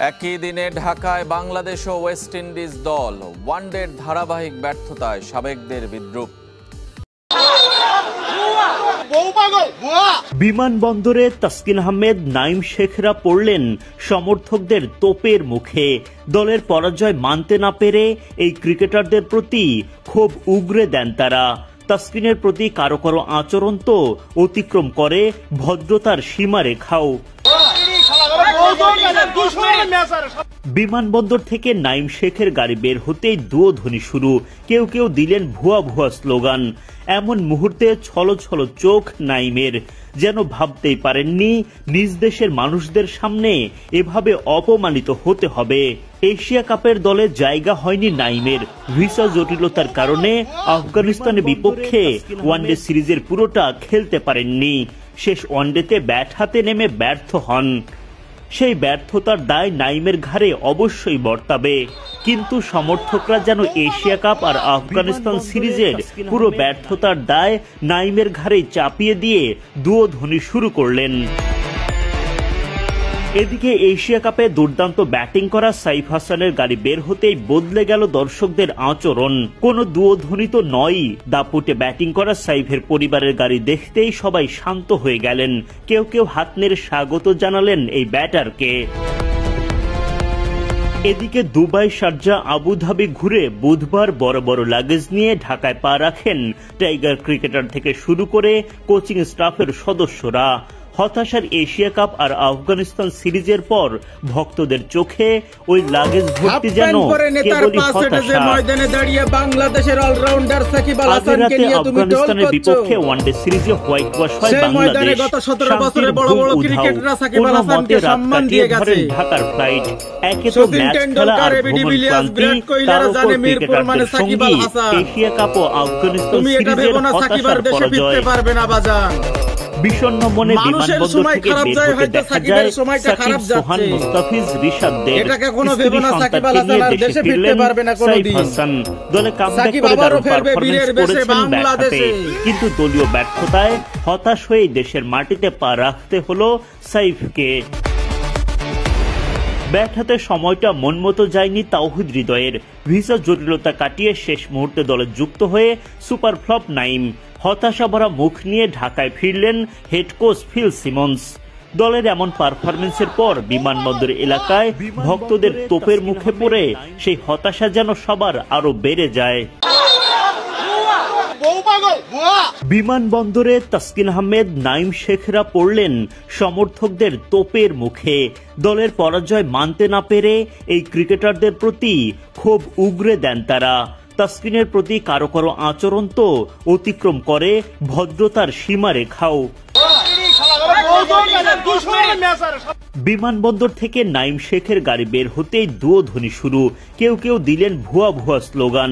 একই দিনে ঢাকায় বাংলাদেশ ও ওয়েস্ট ইন্ডিজ দল ওয়ানডের ধারাবাহিক ব্যর্থতায় সাবেকদের বিদ্রূপ। বিমানবন্দরে তাসকিন আহমেদ, নাঈম শেখরা পড়লেন সমর্থকদের তোপের মুখে। দলের পরাজয় মানতে না পেরে এই ক্রিকেটারদের প্রতি ক্ষোভ উগরে দেন তারা। তাসকিনের প্রতি কারো কারো আচরণ তো অতিক্রম করে ভদ্রতার সীমারেখাও। বিমানবন্দর থেকে নাঈম শেখের গাড়ি বের হতেই দুয়োধ্বনি শুরু। কেউ কেউ দিলেন ভুয়া ভুয়া স্লোগান। এমন মুহূর্তে ছলো ছলো চোখ নাঈমের, যেন ভাবতেই পারেননি নিজ দেশের মানুষদের সামনে এভাবে অপমানিত হতে হবে। এশিয়া কাপের দলে জায়গা হয়নি নাঈমের। ভিসা জটিলতার কারণে আফগানিস্তানের বিপক্ষে ওয়ানডে সিরিজের পুরোটা খেলতে পারেননি। শেষ ওয়ানডেতে ব্যাট হাতে নেমে ব্যর্থ হন। সেই ব্যর্থতার দায় নাঈমের ঘাড়ে অবশ্যই বর্তাবে, কিন্তু সমর্থকরা যেন এশিয়া কাপ আর আফগানিস্তান সিরিজের পুরো ব্যর্থতার দায় নাঈমের ঘাড়ে চাপিয়ে দিয়ে দুয়োধ্বনি শুরু করলেন। এদিকে এশিয়া কাপে দুর্দান্ত ব্যাটিং করা সাইফ হাসানের গাড়ি বের হতেই বদলে গেল দর্শকদের আচরণ। কোনো দুয়োধ্বনি তো নয়ই। দাপুটে ব্যাটিং করা সাইফের পরিবারের গাড়ি দেখতেই সবাই শান্ত হয়ে গেলেন। কেউ কেউ হাত নেড়ে স্বাগত জানালেন এই ব্যাটারকে। এদিকে দুবাই, শারজা, আবুধাবি ঘুরে বুধবার বড় বড় লাগেজ নিয়ে ঢাকায় পা রাখেন টাইগার ক্রিকেটার থেকে শুরু করে কোচিং স্টাফের সদস্যরা। হতাশার এশিয়া কাপ আর আফগানিস্তান সিরিজের পর ভক্তদের চোখে ওই লাগেজ ভর্তি যেন কেবলই হতাশা। আফগানিস্তানের বিপক্ষে ওয়ানডে সিরিজে হোয়াইট ওয়াশ হয় বাংলাদেশ। ঢাকার ফ্লাইট একে তো ম্যাচ খেলা আর ভ্রমণ ক্লান্তি, তার উপর ক্রিকেটারদের সঙ্গী এশিয়া কাপ ও আফগানিস্তান সিরিজের হতাশার পরাজয়। বিষণ্ণ মনে বিমানবন্দর থেকে বের হতে দেখা যায় সাকিব, সোহান, মুস্তাফিজ, রিশাদদের। স্ত্রী সন্তানকে নিয়ে দেশে ফিরলেন সাইফ হাসান। দলে কামব্যাক করে দারুণ পারফরম্যান্স করেছেন ব্যাট হাতে, কিন্তু দলীয় ব্যর্থতায় হতাশ হয়ে দেশের মাটিতে পা রাখতে হলো সাইফকে। ব্যাট হাতে সময়টা মন মতো যায়নি তাওহিদ হৃদয়ের। ভিসা জটিলতা কাটিয়ে শেষ মুহূর্তে দলে যুক্ত হয়ে সুপার ফ্লপ নাঈম। হতাশা ভরা মুখ নিয়ে ঢাকায় ফিরলেন হেড কোচ ফিল সিমন্স। দলের এমন পারফরমেন্সের পর বিমানবন্দর এলাকায় ভক্তদের তোপের মুখে পড়ে সেই হতাশা যেন সবার আরো বেড়ে যায়। বিমানবন্দরে তাসকিন আহমেদ, নাঈম শেখরা পড়লেন সমর্থকদের তোপের মুখে। দলের পরাজয় মানতে না পেরে এই ক্রিকেটারদের প্রতি ক্ষোভ উগরে দেন তারা। তাসকিনের প্রতি কারো কারো আচরণ তো অতিক্রম করে ভদ্রতার সীমারেখাও। বিমানবন্দর থেকে নাঈম শেখের গাড়ি বের হতেই দুয়োধ্বনি শুরু। কেউ কেউ দিলেন ভুয়া ভুয়া স্লোগান।